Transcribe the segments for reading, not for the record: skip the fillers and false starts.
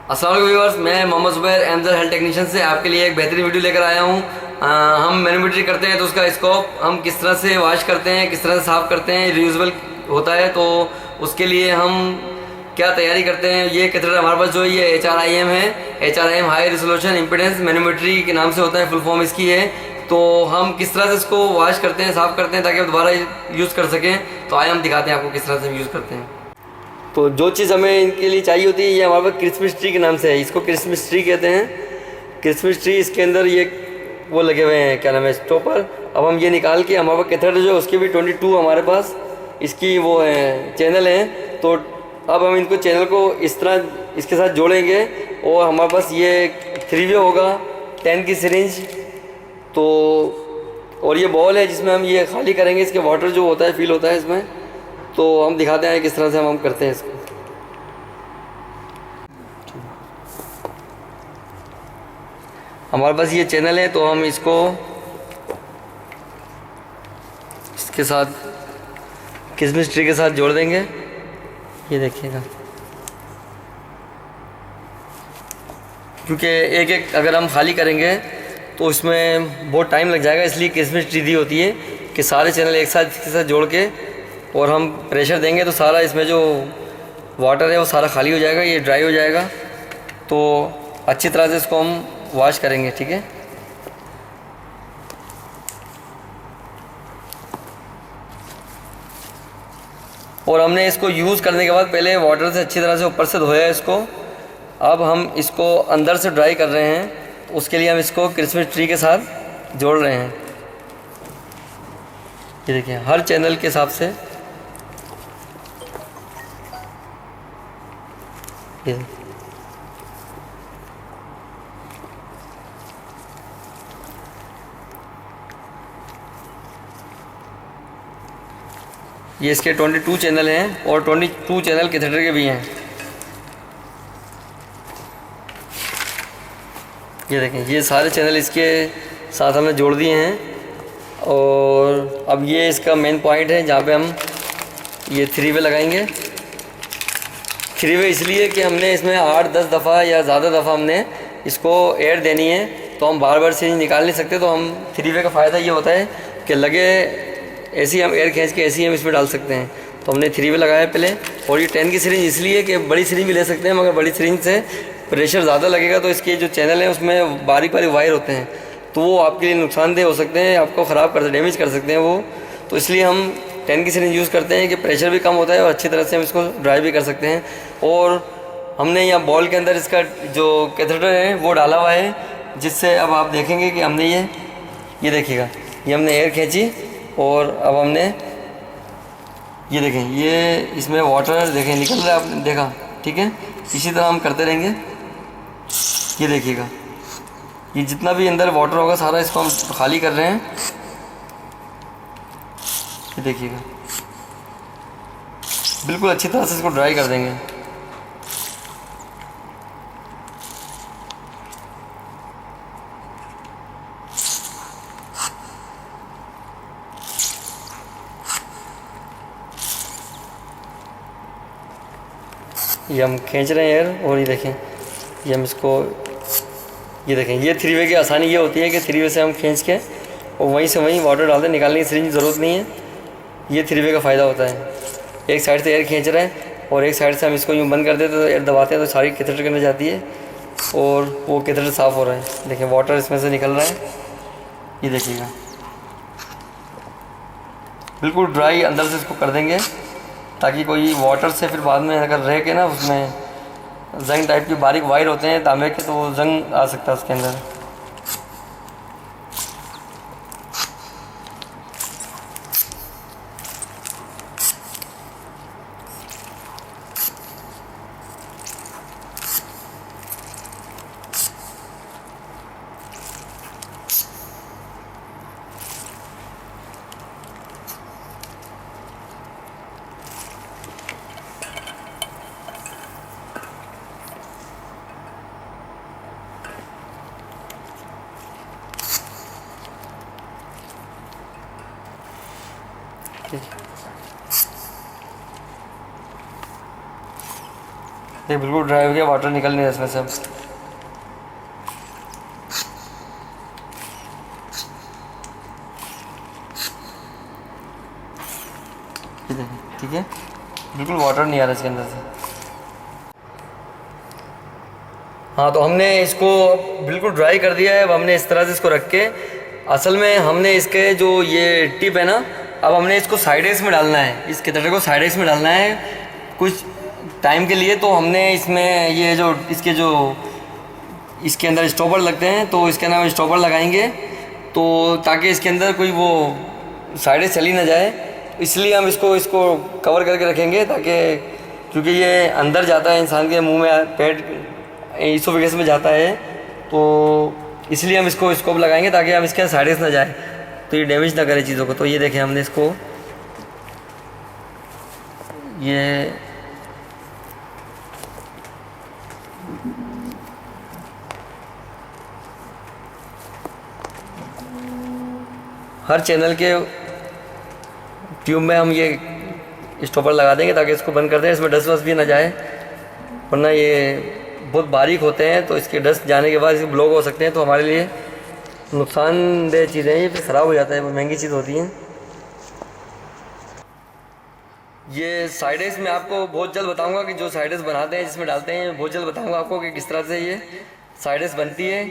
अस्सलाम वालेकुम व्यूअर्स, मैं मोहम्मद ज़ुबैर एमजल हेल्थ टेक्नीशियन से आपके लिए एक बेहतरीन वीडियो लेकर आया हूँ। हम मैन्युफैक्चरिंग करते हैं तो उसका स्कोप हम किस तरह से वॉश करते हैं, किस तरह से साफ़ करते हैं, रियूजेबल होता है तो उसके लिए हम क्या तैयारी करते हैं। ये कैथेटर हमारे पास जो है ये HRIM है। HRIM high resolution impedance manufacturing के नाम से होता है, फुल फॉर्म इसकी है। तो हम किस तरह से इसको वॉश करते हैं, साफ़ करते हैं ताकि आप दोबारा यूज़ कर सकें। तो आइए हम दिखाते हैं आपको किस तरह से हम यूज़ करते हैं। तो जो चीज़ हमें इनके लिए चाहिए होती है ये हमारे पास क्रिसमस ट्री के नाम से है, इसको क्रिसमस ट्री कहते हैं। क्रिसमस ट्री इसके अंदर ये वो लगे हुए हैं, क्या नाम है, स्टॉपर। अब हम ये निकाल के हमारे पास कैथेटर जो उसके भी 22 हमारे पास इसकी वो है चैनल हैं। तो अब हम इनको चैनल को इस तरह इसके साथ जोड़ेंगे और हमारे पास ये 3 वे होगा 10 की सिरिंज। तो और ये बॉल है जिसमें हम ये खाली करेंगे, इसके वाटर जो होता है फील होता है इसमें। तो हम दिखाते हैं किस तरह से हम करते हैं इसको। हमारे पास ये चैनल है तो हम इसको इसके साथ क्रिसमस ट्री के साथ जोड़ देंगे। ये देखिएगा, क्योंकि एक एक अगर हम खाली करेंगे तो इसमें बहुत टाइम लग जाएगा, इसलिए क्रिसमस ट्री दी होती है कि सारे चैनल एक साथ इसके साथ जोड़ के और हम प्रेशर देंगे तो सारा इसमें जो वाटर है वो सारा खाली हो जाएगा, ये ड्राई हो जाएगा। तो अच्छी तरह से इसको हम वॉश करेंगे, ठीक है। और हमने इसको यूज़ करने के बाद पहले वाटर से अच्छी तरह से ऊपर से धोया इसको। अब हम इसको अंदर से ड्राई कर रहे हैं, तो उसके लिए हम इसको क्रिसमस ट्री के साथ जोड़ रहे हैं। ये देखिए हर चैनल के हिसाब से ये इसके 22 चैनल हैं और 22 चैनल कैथेटर के भी हैं। ये देखें ये सारे चैनल इसके साथ हमने जोड़ दिए हैं। और अब ये इसका मेन पॉइंट है जहाँ पे हम ये 3 वे लगाएंगे। 3 वे इसलिए कि हमने इसमें 8-10 दफ़ा या ज़्यादा दफ़ा हमने इसको एयर देनी है, तो हम बार बार से निकाल नहीं सकते। तो हम 3 वे का फ़ायदा ये होता है कि लगे ऐसे ही हम एयर खींच के ऐसे ही हम इसमें डाल सकते हैं। तो हमने 3 वे लगाया पहले। और ये 10 की सिरिंज इसलिए कि बड़ी सिरिंज भी ले सकते हैं, मगर बड़ी सिरिंज से प्रेशर ज़्यादा लगेगा तो इसके जो चैनल हैं उसमें बारीक बारीक वायर होते हैं, तो वो आपके लिए नुकसानदेह हो सकते हैं, आपको ख़राब कर डैमेज कर सकते हैं वो। तो इसलिए हम 10 की सिरिंज यूज़ करते हैं कि प्रेशर भी कम होता है और अच्छी तरह से हम इसको ड्राई भी कर सकते हैं। और हमने यहाँ बॉल के अंदर इसका जो कैथेटर है वो डाला हुआ है, जिससे अब आप देखेंगे कि हमने ये देखिएगा, ये हमने एयर खींची और अब हमने ये देखें ये इसमें वाटर देखें निकल रहा है, आपने देखा, ठीक है। इसी तरह हम करते रहेंगे। ये देखिएगा ये जितना भी अंदर वाटर होगा सारा इसको हम खाली कर रहे हैं। ये देखिएगा बिल्कुल अच्छी तरह से इसको ड्राई कर देंगे। ये हम खींच रहे हैं एयर। और ये देखें ये हम इसको ये देखें ये 3 वे की आसानी ये होती है कि 3 वे से हम खींच के और वहीं से वहीं वाटर डालते, निकालने की सिरिंज की ज़रूरत नहीं है। ये 3 वे का फ़ायदा होता है। एक साइड से एयर खींच रहे हैं और एक साइड से हम इसको यूँ बंद कर देते तो एयर दबाते हैं तो सारी कैथेटर के अंदर जाती है और वो कैथेटर साफ़ हो रहा है। देखें वाटर इसमें से निकल रहा है। ये देखिएगा बिल्कुल ड्राई अंदर से इसको कर देंगे ताकि कोई वाटर से फिर बाद में अगर रह के ना उसमें जंग टाइप की बारीक वायर होते हैं तांबे के, तो वो जंग आ सकता है उसके अंदर। ये बिल्कुल ड्राई हो गया, वाटर निकल नहीं रहा इसमें से अब। ठीक है, बिल्कुल वाटर नहीं आ रहा इसके अंदर से। हाँ, तो हमने इसको बिल्कुल ड्राई कर दिया है। अब हमने इस तरह से इसको रख के, असल में हमने इसके जो ये टिप है ना, अब हमने इसको साइडेस में डालना है, इस कैथेटर को साइडेस में डालना है कुछ टाइम के लिए। तो हमने इसमें ये जो इसके अंदर स्टॉपर लगते हैं, तो इसके अंदर स्टॉपर लगाएंगे, तो ताकि इसके अंदर कोई वो साइडें चली ना जाए। इसलिए हम इसको कवर करके रखेंगे, ताकि क्योंकि ये अंदर जाता है इंसान के मुंह में, पेट इसोफेगस में जाता है, तो इसलिए हम इसको स्कोप लगाएंगे ताकि हम इसके साइडेस ना जाए, तो ये डैमेज ना करे चीज़ों को। तो ये देखें, हमने इसको ये हर चैनल के ट्यूब में हम ये स्टॉपर लगा देंगे ताकि इसको बंद कर दें, इसमें डस्ट वस्ट भी ना जाए, वरना ये बहुत बारीक होते हैं, तो इसके डस्ट जाने के बाद इसे ब्लॉक हो सकते हैं, तो हमारे लिए नुकसानदेह चीज़ें हैं, ये फिर ख़राब हो जाता है, महंगी चीज़ होती है। ये साइडेस मैं आपको बहुत जल्द बताऊंगा कि जो साइडेस बनाते हैं जिसमें डालते हैं, बहुत जल्द बताऊंगा आपको कि किस तरह से ये साइडेस बनती है।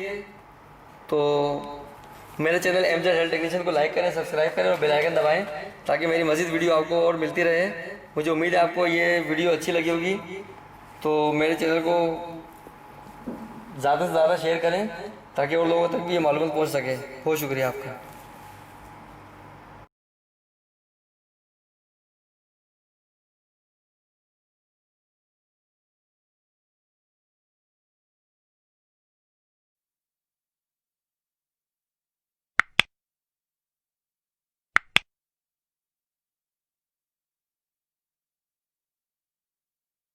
तो मेरे चैनल MZ हेल्थ टेक्नीशियन को लाइक करें, सब्सक्राइब करें और बेल आइकन दबाएं, ताकि मेरी मज़ीद वीडियो आपको और मिलती रहे। मुझे उम्मीद है आपको ये वीडियो अच्छी लगी होगी, तो मेरे चैनल को ज़्यादा से ज़्यादा शेयर करें ताकि और लोगों तक भी ये मालूमात पहुंच सके। बहुत शुक्रिया आपका।